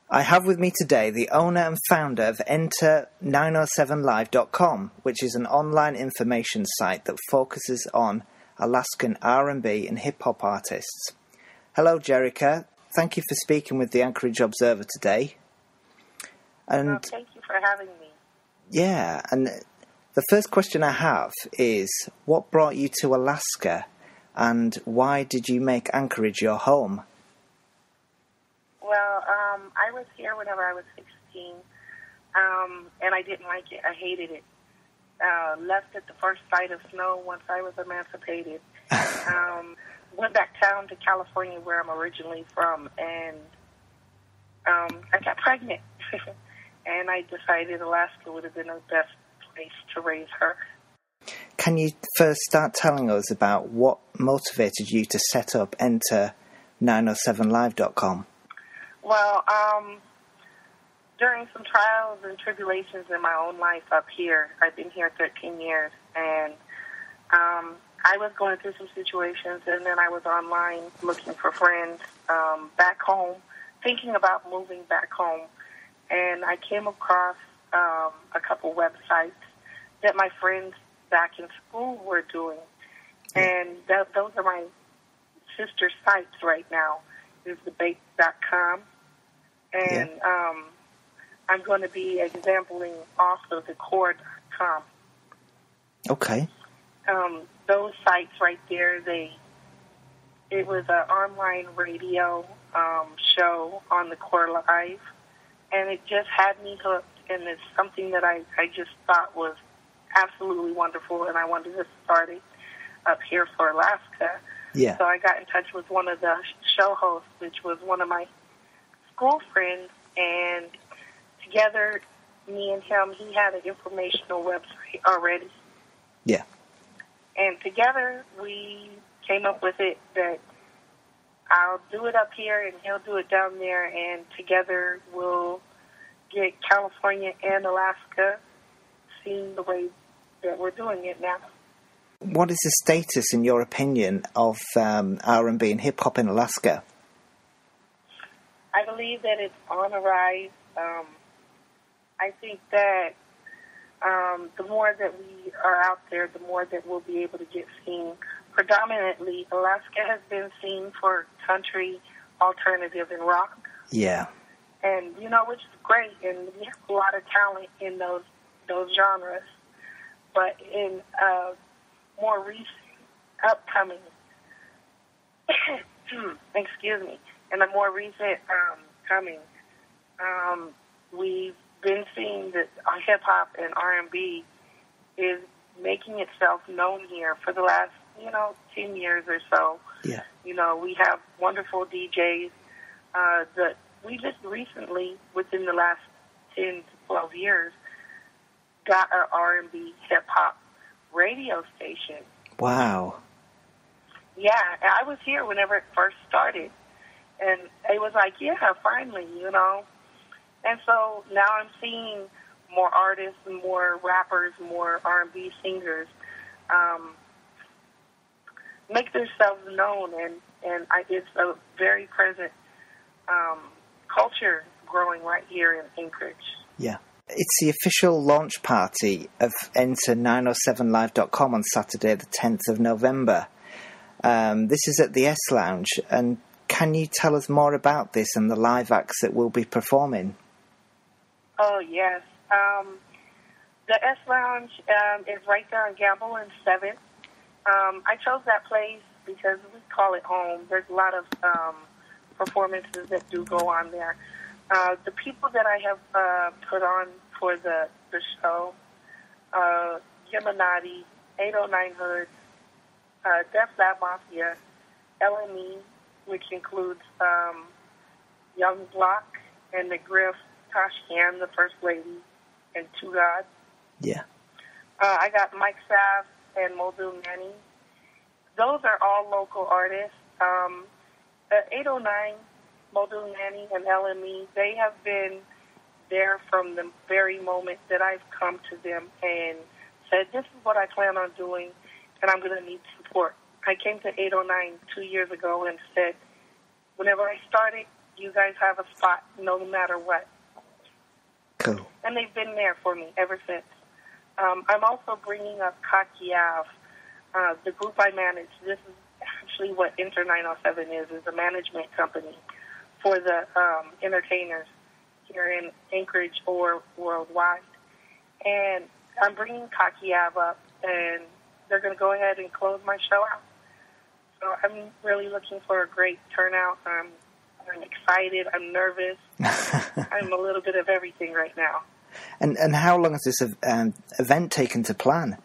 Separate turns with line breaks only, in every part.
I have with me today the owner and founder of Enter907live.com, which is an online information site that focuses on Alaskan R&B and hip-hop artists. Hello, Jerica. Thank you for speaking with the Anchorage Observer today. And
thank you for having me.
Yeah, and the first question I have is, what brought you to Alaska, and why did you make Anchorage your home?
Well, I was here whenever I was 16, and I didn't like it. I hated it. Left at the first sight of snow once I was emancipated. Went back down to California, where I'm originally from, and I got pregnant. And I decided Alaska would have been the best place to raise her.
Can you first start telling us about what motivated you to set up Enter907live.com?
Well, during some trials and tribulations in my own life up here, I've been here 13 years, and I was going through some situations, and then I was online looking for friends back home, thinking about moving back home, and I came across a couple websites that my friends back in school were doing, and those are my sister sites right now. There's debate.com, and I'm going to be exampling also thecore.com.
Okay.
Those sites right there, it was an online radio show on the Core Live, and it just had me hooked, and it's something that I just thought was absolutely wonderful, and I wanted to start it up here for Alaska.
Yeah.
So I got in touch with one of the show hosts, which was one of my school friends, and together, me and him, he had an informational website already.
Yeah.
And together, we came up with it that I'll do it up here and he'll do it down there, and together we'll get California and Alaska seeing the way that we're doing it now.
What is the status, in your opinion, of R&B and hip-hop in Alaska?
I believe that it's on a rise. I think that the more that we are out there, the more that we'll be able to get seen. Predominantly, Alaska has been seen for country, alternative, and rock.
Yeah.
And, which is great, and we have a lot of talent in those genres. But in more recent, upcoming, in the more recent coming, we've been seeing that hip-hop and R&B is making itself known here for the last, 10 years or so.
Yeah.
We have wonderful DJs that we just recently, within the last 10 to 12 years, got our R&B hip-hop radio station.
Wow.
Yeah, I was here whenever it first started. And it was like, yeah, finally, And so now I'm seeing more artists, more rappers, more R&B singers make themselves known, and it's a very present culture growing right here in Anchorage.
Yeah. It's the official launch party of Enter907live.com on Saturday the 10th of November. This is at the S Lounge, and can you tell us more about this and the live acts that will be performing?
Oh, yes. The S Lounge is right there on Gamble and 7th. I chose that place because we call it home. There's a lot of performances that do go on there. The people that I have put on for the show, Geminati, 809 Hood, Def Lab Mafia, LME, which includes Young Block and the Griff, Tashian, the First Lady, and Two God.
Yeah.
I got Mike Sav and Muldoon Manny. Those are all local artists. 809, Muldoon Manny, and LME, they have been there from the very moment that I've come to them and said, this is what I plan on doing, and I'm going to need support. I came to 809 2 years ago and said, whenever I started, you guys have a spot no matter what.
Cool.
And they've been there for me ever since. I'm also bringing up Cocky Ave, the group I manage. This is actually what Inter 907 is a management company for the entertainers here in Anchorage or worldwide. And I'm bringing Cocky Ave up, and they're going to go ahead and close my show out. So I'm really looking for a great turnout. I'm excited. I'm nervous. I'm a little bit of everything right now.
And how long has this event taken to plan?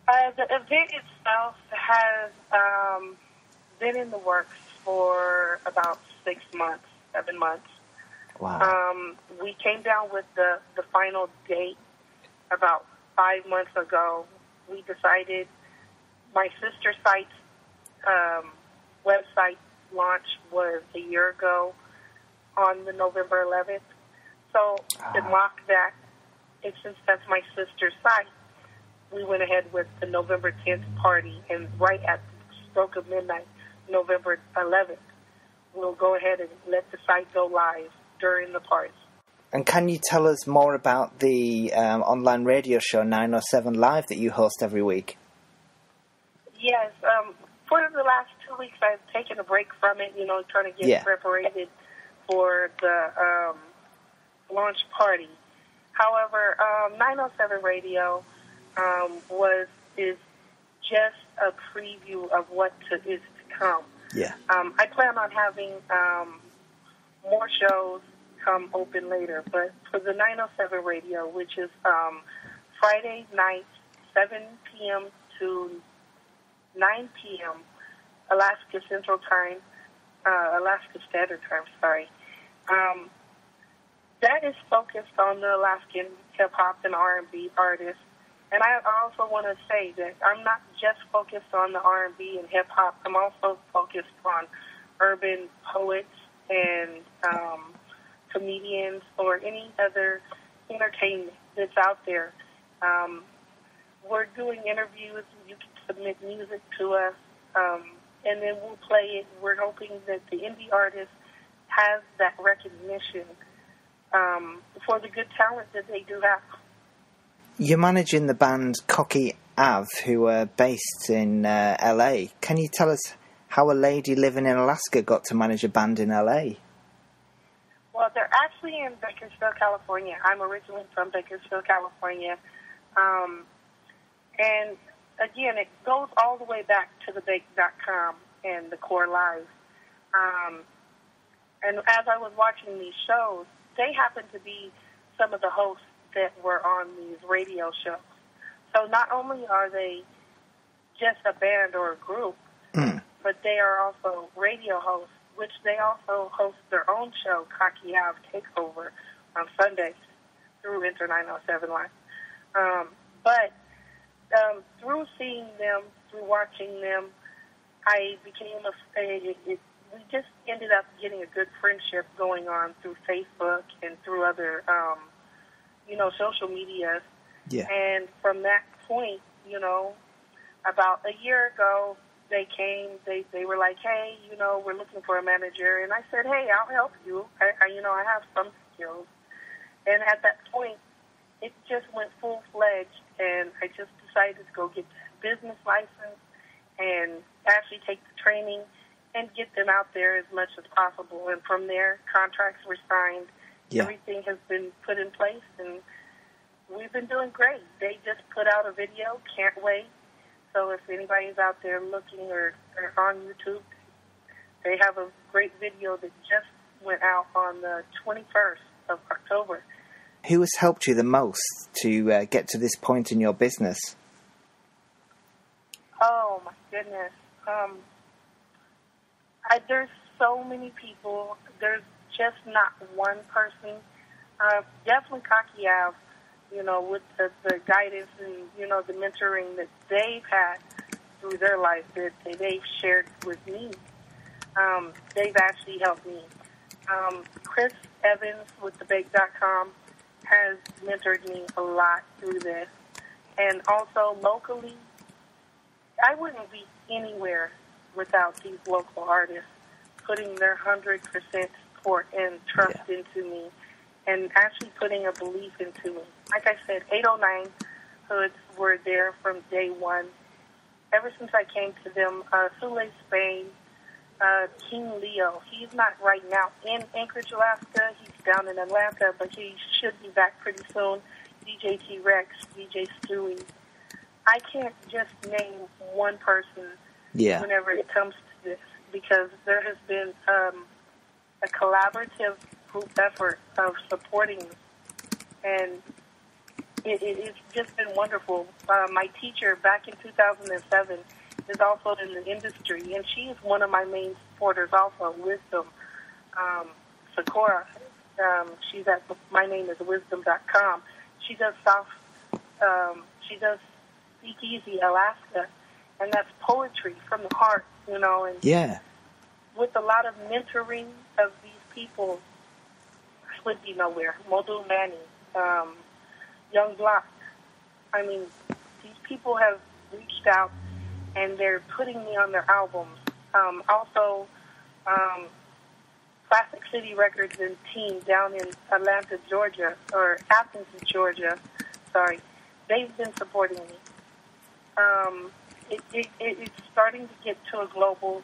The event itself has been in the works for about 6 months, 7 months.
Wow.
We came down with the final date about 5 months ago. We decided my sister site's website launch was a year ago on the November 11th. So to mock that, and since that's my sister's site, we went ahead with the November 10th party, and right at the stroke of midnight, November 11th, we'll go ahead and let the site go live during the party.
And can you tell us more about the online radio show 907 Live that you host every week?
Yes. For the last 2 weeks, I've taken a break from it, trying to get prepared for the launch party. However, 907 Radio is just a preview of what is to come.
Yeah.
I plan on having more shows come open later, but for the 907 Radio, which is Friday night, 7 p.m. to 9 p.m. Alaska Central Time, Alaska Standard Time, sorry. That is focused on the Alaskan hip-hop and R&B artists. And I also want to say that I'm not just focused on the R&B and hip-hop. I'm also focused on urban poets and comedians or any other entertainment that's out there. We're doing interviews. You can submit music to us, and then we'll play it. We're hoping that the indie artist has that recognition for the good talent that they do have.
You're managing the band Cocky Ave, who are based in LA. Can you tell us how a lady living in Alaska got to manage a band in LA?
Well, they're actually in Bakersfield, California. I'm originally from Bakersfield, California. And again, it goes all the way back to thebake.com and the Core Live. And as I was watching these shows, they happened to be some of the hosts that were on these radio shows. So not only are they just a band or a group, but they are also radio hosts, which they also host their own show, Cocky Ave Takeover, on Sundays through Inter 907 Live. But through seeing them, through watching them, I became we just ended up getting a good friendship going on through Facebook and through other, social media.
Yeah.
And from that point, about a year ago, they came, they were like, hey, we're looking for a manager. And I said, hey, I'll help you. I have some skills. And at that point, it just went full-fledged, and I just decided to go get the business license and actually take the training and get them out there as much as possible. And from there, contracts were signed. Yeah. Everything has been put in place, and we've been doing great. They just put out a video. Can't wait. So if anybody's out there looking or on YouTube, they have a great video that just went out on the 21st of October.
Who has helped you the most to get to this point in your business?
Oh, my goodness. There's so many people. There's just not one person. Definitely Cocky Ave, with the guidance and, the mentoring that they've had through their life that they've shared with me. They've actually helped me. Chris Evans with thebake.com has mentored me a lot through this. And also locally, I wouldn't be anywhere without these local artists putting their 100% support and trust into me, and actually putting a belief into me. Like I said, 809 Hoods were there from day one. Ever since I came to them, Sule Spain, King Leo, he's not right now in Anchorage, Alaska. He's down in Atlanta, but he should be back pretty soon. DJ T-Rex, DJ Stewie. I can't just name one person whenever it comes to this, because there has been a collaborative group effort of supporting me, and it's just been wonderful. My teacher back in 2007 is also in the industry, and she is one of my main supporters also, Wisdom. Sakura, she's at mynameswisdom.com. She does she does Speakeasy Alaska, and that's poetry from the heart, you know, and with a lot of mentoring of these people, I would be nowhere. Modul Manny, Young Block. I mean, these people have reached out, and they're putting me on their albums. Also, Classic City Records and Team down in Atlanta, Georgia, or Athens, Georgia, sorry, they've been supporting me. It's starting to get to a global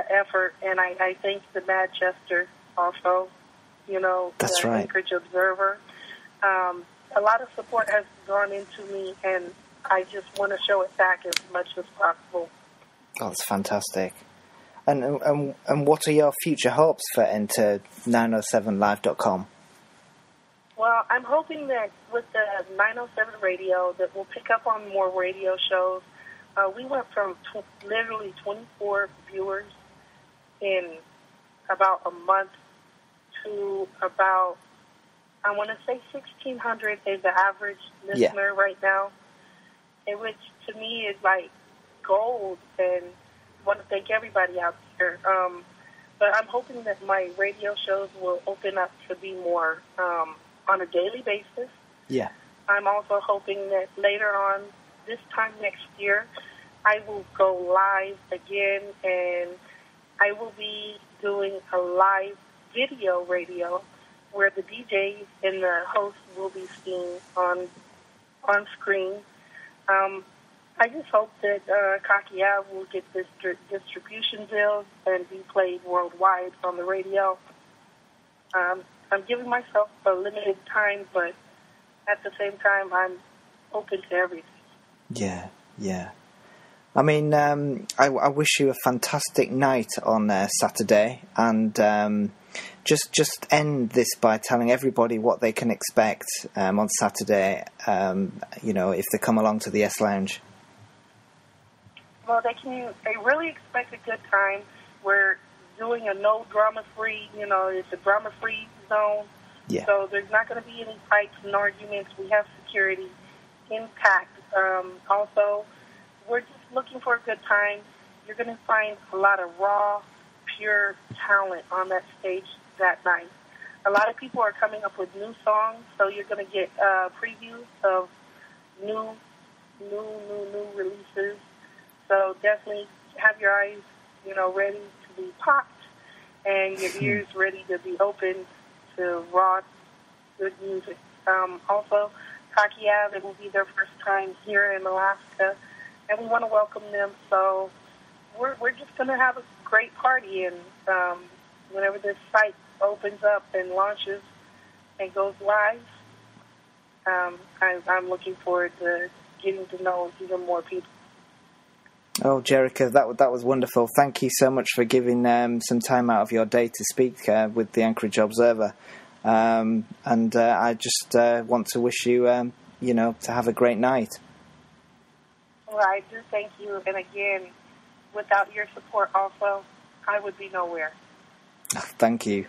effort, and I thank the Manchester also, you know,
that's
the
right.
Anchorage Observer. A lot of support has gone into me, and I just want to show it back as much as possible.
Oh, that's fantastic. And what are your future hopes for Enter907live.com?
Well, I'm hoping that with the 907 radio that we'll pick up on more radio shows. We went from literally 24 viewers in about a month to about, I want to say 1,600 is the average listener right now, and which to me is like gold, and I want to thank everybody out there. But I'm hoping that my radio shows will open up to be more on a daily basis.
Yeah.
I'm also hoping that later on, this time next year, I will go live again, and I will be doing a live video radio where the DJs and the hosts will be seen on screen. I just hope that Kakia will get this distribution deals and be played worldwide on the radio. I'm giving myself a limited time, but at the same time, I'm open to everything.
Yeah. I mean, I wish you a fantastic night on Saturday, and just end this by telling everybody what they can expect on Saturday, you know, if they come along to the S Lounge.
Well, they really expect a good time. We're doing a no drama-free, you know, it's a drama-free zone.
Yeah.
So there's not going to be any fights and arguments. We have security intact. Also, we're just looking for a good time. You're going to find a lot of raw, pure talent on that stage that night. A lot of people are coming up with new songs, so you're going to get previews of new releases. So definitely have your eyes, you know, ready to be popped, and your ears ready to be open to raw, good music. Also, Kakia, it will be their first time here in Alaska, and we want to welcome them. So we're just going to have a great party, and whenever this site opens up and launches and goes live, I'm looking forward to getting to know even more people.
Oh, Jerica, that was wonderful. Thank you so much for giving some time out of your day to speak with the Anchorage Observer. And I just want to wish you, you know, to have a great night.
Well, I do thank you. And again, without your support also, I would be nowhere.
Thank you.